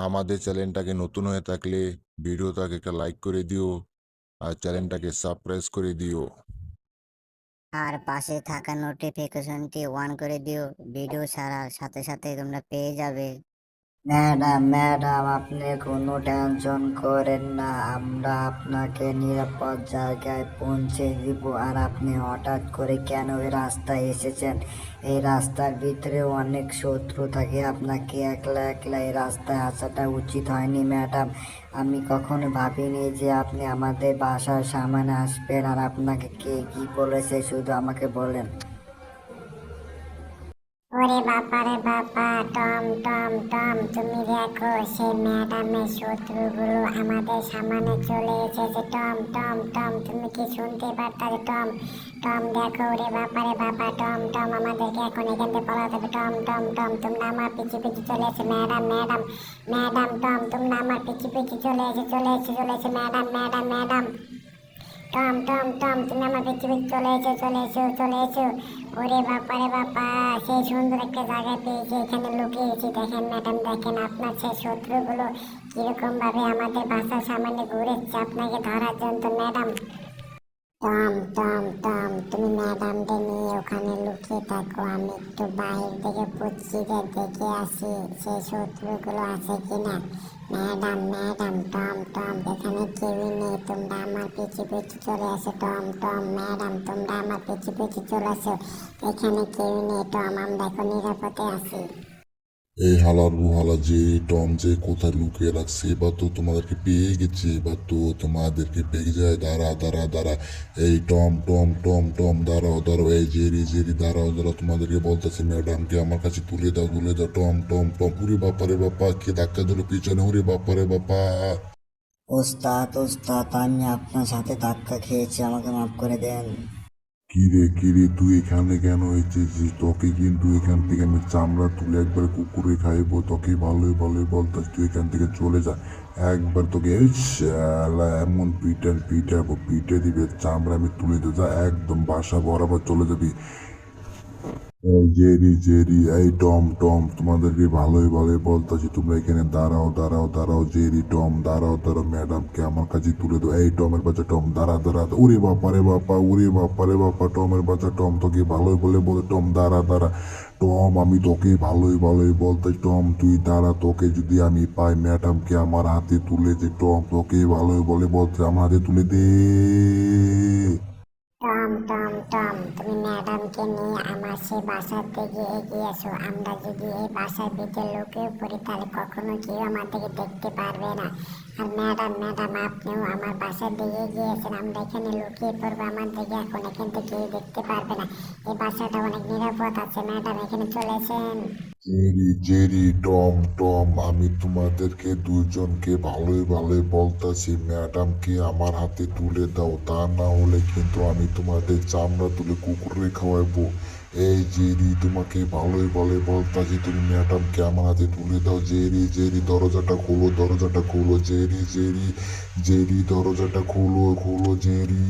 আমাদের চ্যানেলটাকে নতুন হয়ে থাকলে ভিডিওটাকে একটা লাইক করে দিও আর চ্যানেলটাকে সাবস্ক্রাইব করে দিও। আর পাশে থাকা নোটিফিকেশনটি অন করে দিও, ভিডিও ছাড়ার সাথে সাথে তোমরা পেয়ে যাবে। ম্যাডাম ম্যাডাম আপনি কোনো টেনশন করেন না, আমরা আপনাকে নিরাপদ জায়গায় পৌঁছে দিব। আর আপনি হঠাৎ করে কেন এই রাস্তায় এসেছেন? এই রাস্তার ভিতরে অনেক শত্রু থাকে, আপনাকে একলা একলা এই রাস্তায় আসাটা উচিত হয়নি ম্যাডাম। আমি কখনো ভাবিনি যে আপনি আমাদের বাসার সামনে আসবেন। আর আপনাকে কে কি বলেছে শুধু আমাকে বলেন। ওরে বাবা রে বাবা, টম টম টম, তুমি দেখো সেই ম্যাডামের শত্রুগুলো আমাদের সামনে চলে এসেছে। টম টম টম, তুমি কি শুনতে পারতাছ? টম টম দেখো, ওরে বাবা রে বাবা, টম টম আমাদেরকে এখন এখান থেকে পালাতে হবে। টম টম টম, তোমরা আমার পিছু পিছু চলে এসে। ম্যাডাম ম্যাডাম ম্যাডাম, টম তোমরা আমার পিছু পিছু চলে এসে madam madam madam. Tom Tom Tom, তুমি আমার পৃথিবীতে চলে এসো। ওরে বাবা রে বাবা, সেই সুন্দর একটা জায়গায় পেয়েছি, এখানে লুকিয়েছি। দেখেন ম্যাডাম, দেখেন আপনার সেই শত্রুগুলো কিরকম ভাবে আমাদের বাসার সামনে ঘুরেছে আপনাকে ধরার জন্য। ম্যাডাম টম টম টম, তুমি ম্যাডামকে নিয়ে ওখানে লুকিয়ে থাকো, আমি একটু বাইরে থেকে পুচ্ছিকে দেখে আসি সেই শত্রুগুলো আছে কিনা। ম্যাডাম ম্যাডাম, টম টম এখানে কেউই নেই, তোমরা আমার পিছু পিছু চলে আসো। টম টম ম্যাডাম, তোমরা আমার পিছু পিছু চলে আসো, এখানে কেউই নেই। টম আমরা এখন নিরাপদে আছি। এই হালার বুহালা যে টম যে কোথায় লুকিয়ে রাখছে, এবার তো তোমাদেরকে পেয়ে গেছে, এবার তো তোমাদেরকে পেয়ে যায়। দাঁড়া দাঁড়া দাঁড়া, এই টম টম টম টম দাঁড়াও দাঁড়াও, এই জেরি জেরি দাঁড়াও দাঁড়াও, তোমাদেরকে বলতেছে ম্যাডামকে আমার কাছে তুলে দাও তুলে দাও। টম টম টম, উরে বাপারে বাপা, কে ধাক্কা দিল পিছনে, উরে বাপারে বাপা। ওস্তাদ ওস্তাদ, আমি আপনার সাথে ধাক্কা খেয়েছি, আমাকে মাফ করে দেন। কিরে কিরে, তুই এখানে কেন এসেছিস? তোকে কিন্তু এখান থেকে আমি চামড়া তুলে একবার কুকুরে খাইবো। তোকে ভালোই ভালোই বলতাস তুই এখান থেকে চলে যা। একবার তোকে এই শালা এমন পিটাবো, পিটে দিবে, চামড়া আমি তুলে দেবো। যা, একদম বাসা বরাবর চলে যাবি। এই জেরি জেরি, এই টম টম, তোমাদেরকে ভালোই ভালোই বলতাছি তোমরা এখানে দাঁড়াও দাঁড়াও দাঁড়াও। জেরি টম দাঁড়াও দাঁড়াও, ম্যাডামকে আমার কাছে তুলে দাও। এই টমের বাচ্চা টম দাঁড়া দাঁড়া, ওরে বাপা রে বাপা, ওরে বাপা রে বাপা, টমের বাচ্চা টম তোকে ভালোই বলে বলে টম দাঁড়া দাঁড়া। টম আমি তোকে ভালোই ভালোই বলতে, টম তুই দাঁড়া, তোকে যদি আমি পাই ম্যাডামকে আমার হাতে তুলে দে। টম তোকে ভালোই বলে বলতে আমার হাতে তুলে দে। টম টম টম, তুমি ম্যাডামকে নিয়ে আমার সেই বাসার দিকে এগিয়ে এসো। আমরা যদি এই বাসার ভিতরে লুকিয়ে পড়ি তাহলে কখনো কেউ আমাদেরকে দেখতে পারবে না। আর ম্যাডাম ম্যাডাম, আপনিও আমার বাসার দিকে এগিয়ে এসেন, আমরা এখানে লুকিয়ে পড়বো। আমাদেরকে এখন এখান থেকে কেউ দেখতে পারবে না, এই বাসাটা অনেক নিরাপদ আছে। ম্যাডাম এখানে চলে এসেন। জেরি জেরি টম টম, আমি তোমাদেরকে দুজনকে ভালোই ভালোই বলতাছি ম্যাডামকে আমার হাতে তুলে দাও, তা না হলে কিন্তু আমি তোমাদের চামড়া তুলে কুকুরে খাওয়াবো। এই জেরি, তোমাকে ভালোই বলে বলতাছি তুমি ম্যাডামকে আমার হাতে তুলে দাও। জেরি জেরি দরজাটা খোলো, দরজাটা খোলো, জেরি জেরি জেরি দরজাটা খোলো খোলো জেরি।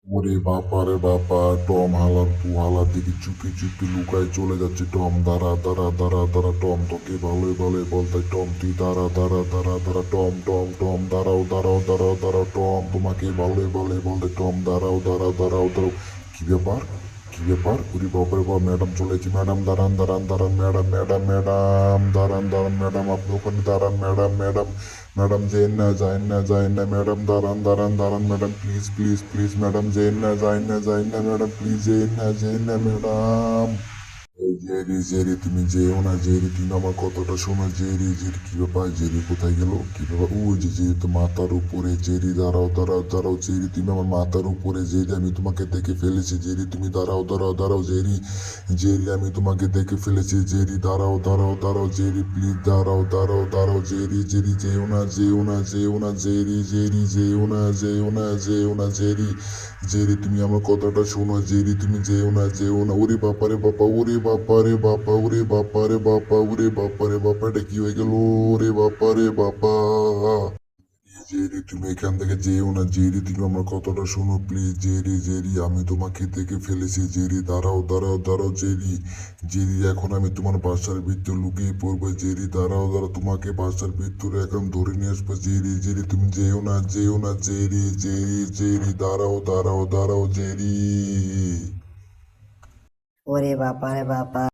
ওরে বাবা রে বাবা, টম হালার তু হালার দিকে চুপি চুপি লুকায় চলে যাচ্ছে। টম দাঁড়া দাঁড়া দাঁড়া দাঁড়া, টম তোকে ভালোই ভালোই বলতে, টম তুই দাঁড়া দাঁড়া দাঁড়া দাঁড়া। টম টম টম দাঁড়াও দাঁড়াও দাঁড়াও দাঁড়াও, টম তোমাকে ভালোই ভালোই বলতে, টম দাঁড়াও দাঁড়াও দাঁড়াও দাঁড়াও। কি ব্যাপার কি ব্যাপার, ওরে বাবা রে বাবা, ম্যাডাম চলেছি। ম্যাডাম দাঁড়ান দাঁড়ান দাঁড়ান, ম্যাডাম ম্যাডাম ম্যাডাম দাঁড়ান দাঁড়ান, ম্যাডাম আপনি ওখানে দাঁড়ান। ম্যাডাম ম্যাডাম ম্যাডাম যেন না যায় না যায় না, ম্যাডাম দাঁড়ান দাঁড়ান দাঁড়ান, madam please please please, madam যেন না যায় না যায় না, ম্যাডাম প্লিজ যেন না ম্যাডাম। এই জেরি জেরি তুমি যেও না, জেরি তুমি আমার কথাটা শোনো। জেরি জেরি, কি ব্যাপার, জেরি কোথায় গেল? কি ব্যাপার, ওই যে জেরি তো মাথার উপরে। জেরি দাঁড়াও দাঁড়াও দাঁড়াও, জেরি তুমি আমার মাথার উপরে। জেরি আমি তোমাকে দেখে ফেলেছি। জেরি তুমি দাঁড়াও দাঁড়াও দাঁড়াও, জেরি জেরি আমি তোমাকে দেখে ফেলেছি। জেরি দাঁড়াও দাঁড়াও দাঁড়াও, জেরি প্লিজ দাঁড়াও দাঁড়াও দাঁড়াও। জেরি জেরি যেও না যেও না যেও না, জেরি জেরি যেও না যেও না যেও না, জেরি জেরি তুমি আমার কথাটা শোনো। জেরি তুমি যেও না যেও না। ওরে বাপারে বাপা, ওরে বাপারে বাপা, ওরে বাপারে বাপা, ওরে বাপারে বাপা, এটা কি হয়ে গেল? ওরে বাপারে বাপা। জেরি তুমি এখান থেকে যেও না জেরি, তুমি আমার কথাটা শোনো প্লিজ। জেরি জেরি আমি তোমাকে দেখে ফেলেছি। জেরি দাঁড়াও দাঁড়াও দাঁড়াও জেরি। জেরি এখন আমি তোমার বাসার ভিতর লুকিয়ে পড়বো। জেরি দাঁড়াও দাঁড়াও, তোমাকে বাসার ভিতরে এখন ধরে নিয়ে আসবো। জেরি জেরি তুমি যেও না যেও না জেরি জেরি জেরি দাঁড়াও দাঁড়াও দাঁড়াও জেরি। ওরে বাবা রে বাবা।